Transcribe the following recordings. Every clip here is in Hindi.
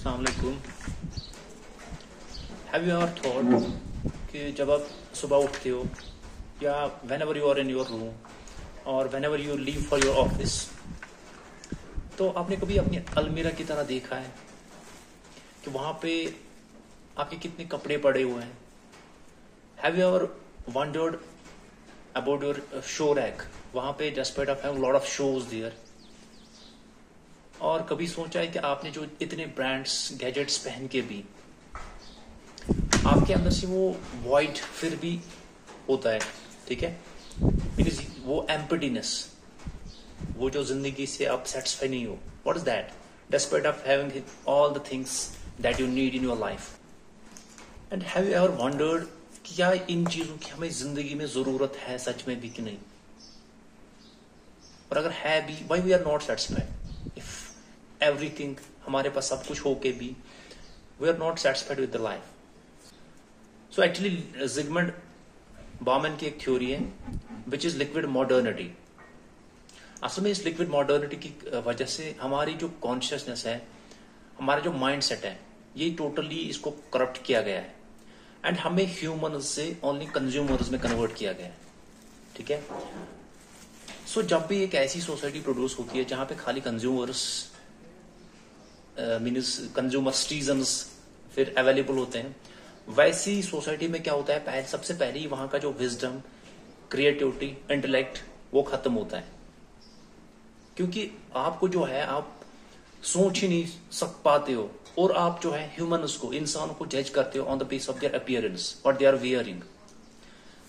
अस्सलाम वालेकुम। हैव यू एवर थॉट कि जब आप सुबह उठते हो या whenever you are in your room और whenever you leave for your office, तो आपने कभी अपनी अलमीरा की तरह देखा है कि वहाँ पे आपके कितने कपड़े पड़े हुए हैं? Have you ever wondered about your shoe rack? वहाँ पे despite of having lot of shoes there, और कभी सोचा है कि आपने जो इतने ब्रांड्स गैजेट्स पहन के भी आपके अंदर से वो वॉइड फिर भी होता है, ठीक है? बिकॉज वो एम्प्टीनेस, वो जो जिंदगी से आप सेटिस्फाई नहीं हो, what is that? Despite of having all the things that you need in your life. And have you ever wandered कि क्या इन चीजों की हमें जिंदगी में जरूरत है सच में भी कि नहीं? और अगर है भी, why we are not satisfied? If everything, हमारे पास सब कुछ होके भी we are not satisfied with the life. So actually Zygmunt Bauman की एक थ्योरी है विच इज लिक्विड मॉडर्निटी। असल में इस लिक्विड मॉडर्निटी की वजह से हमारी जो कॉन्शियसनेस है, हमारा जो माइंड सेट है, ये टोटली इसको करप्ट किया गया है एंड हमें ह्यूमन से ओनली कंज्यूमर्स में कन्वर्ट किया गया है, ठीक है? सो जब भी एक ऐसी सोसाइटी प्रोड्यूस होती है जहां पे खाली कंज्यूमर्स मीन्स कंज्यूमर सिटीजन्स फिर अवेलेबल होते हैं, वैसी सोसाइटी में क्या होता है, सबसे पहले ही वहां का जो विजडम, क्रिएटिविटी, इंटेलेक्ट वो खत्म होता है। क्योंकि आपको जो है आप सोच ही नहीं सक पाते हो और आप जो है ह्यूमन्स को, इंसानों को जज करते हो on the base of their appearance, what they are wearing.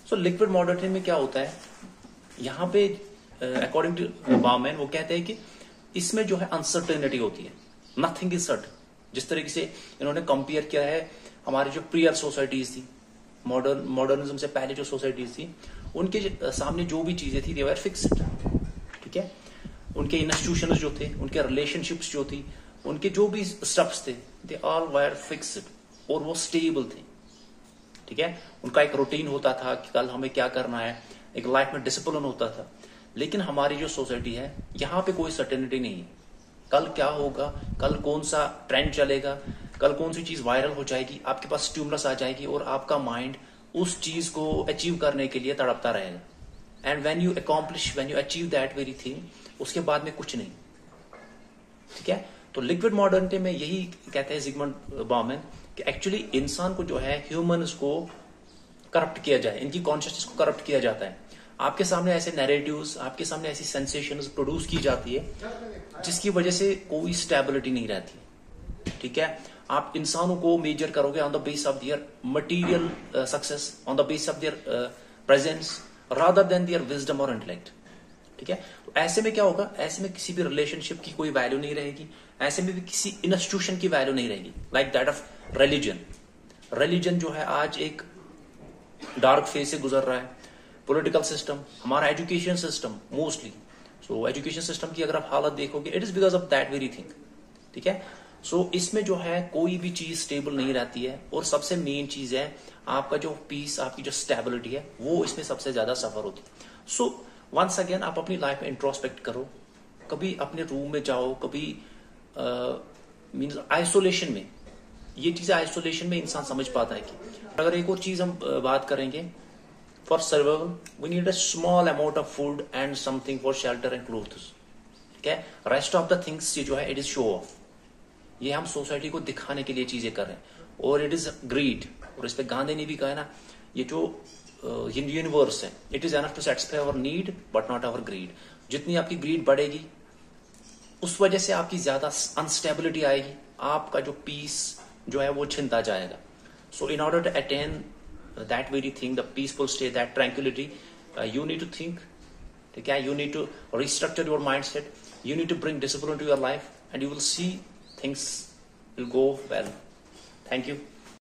So liquid modernity में क्या होता है, यहाँ पे अकॉर्डिंग टू बाउमैन वो कहते हैं कि इसमें जो है अनसर्टेनिटी होती है, नथिंग इज सर्ट। जिस तरीके से इन्होंने कंपेयर किया है हमारी जो प्रियर सोसाइटीज थी, मॉडर्निज्म से पहले जो सोसाइटीज थी, उनके सामने जो भी चीजें थी दे वर फिक्स्ड, ठीक है? उनके इंस्टीट्यूशंस जो थे, उनके रिलेशनशिप्स जो थी, उनके जो भी स्टेप्स थे, दे ऑल वर फिक्स्ड और वो स्टेबल थे, ठीक है? उनका एक रूटीन होता था कि कल हमें क्या करना है, एक लाइफ में डिसिप्लिन होता था। लेकिन हमारी जो सोसाइटी है, यहाँ पे कोई सर्टेनिटी नहीं है। कल क्या होगा, कल कौन सा ट्रेंड चलेगा, कल कौन सी चीज वायरल हो जाएगी, आपके पास स्टिमुलस आ जाएगी और आपका माइंड उस चीज को अचीव करने के लिए तड़पता रहेगा। And when you accomplish, when you achieve that very thing, उसके बाद में कुछ नहीं, ठीक है? तो लिक्विड मॉडर्निटी में यही कहते हैं जिगमंड बॉमन कि एक्चुअली इंसान को जो है, ह्यूमन्स को करप्ट किया जाए, इनकी कॉन्शियसनेस को करप्ट किया जाता है। आपके सामने ऐसे नैरेटिव्स, आपके सामने ऐसी सेंसेशंस प्रोड्यूस की जाती है जिसकी वजह से कोई स्टेबिलिटी नहीं रहती, ठीक है? आप इंसानों को मेजर करोगे on the base of there material success, on the base of there presence rather than there wisdom और इंटेलेक्ट, ठीक है? तो ऐसे में क्या होगा, ऐसे में किसी भी रिलेशनशिप की कोई वैल्यू नहीं रहेगी, ऐसे में भी किसी इंस्टीट्यूशन की वैल्यू नहीं रहेगी। Like that of religion. Religion जो है आज एक डार्क फेज से गुजर रहा है। पॉलिटिकल सिस्टम, हमारा education system mostly, so education system की अगर आप हालत देखोगे, it is because of that very thing, ठीक है? सो इसमें जो है कोई भी चीज स्टेबल नहीं रहती है और सबसे मेन चीज है आपका जो पीस, आपकी जो स्टेबिलिटी है, वो इसमें सबसे ज्यादा सफर होती है। सो वंस अगेन आप अपनी लाइफ में इंट्रोस्पेक्ट करो, कभी अपने रूम में जाओ, कभी मीन्स आइसोलेशन में, ये चीजें आइसोलेशन में इंसान समझ पाता है कि अगर एक और चीज हम बात करेंगे, for survival we need a small amount of food and something for shelter and clothes, ठीक है? रेस्ट ऑफ द थिंग्स ये जो है इट इज शो ऑफ, ये हम सोसाइटी को दिखाने के लिए चीजें कर रहे हैं और इट इज ग्रीड। और इस पे गांधी ने भी कहा है ना, ये जो यूनिवर्स है, it is enough to satisfy our need but not our greed. जितनी आपकी ग्रीड बढ़ेगी उस वजह से आपकी ज्यादा अनस्टेबिलिटी आएगी, आपका जो पीस जो है वो छिनता जाएगा। So in order to attain that very thing, the peaceful state, that tranquility, you need to think, okay? You need to restructure your mindset, you need to bring discipline to your life, and you will see things will go well. Thank you.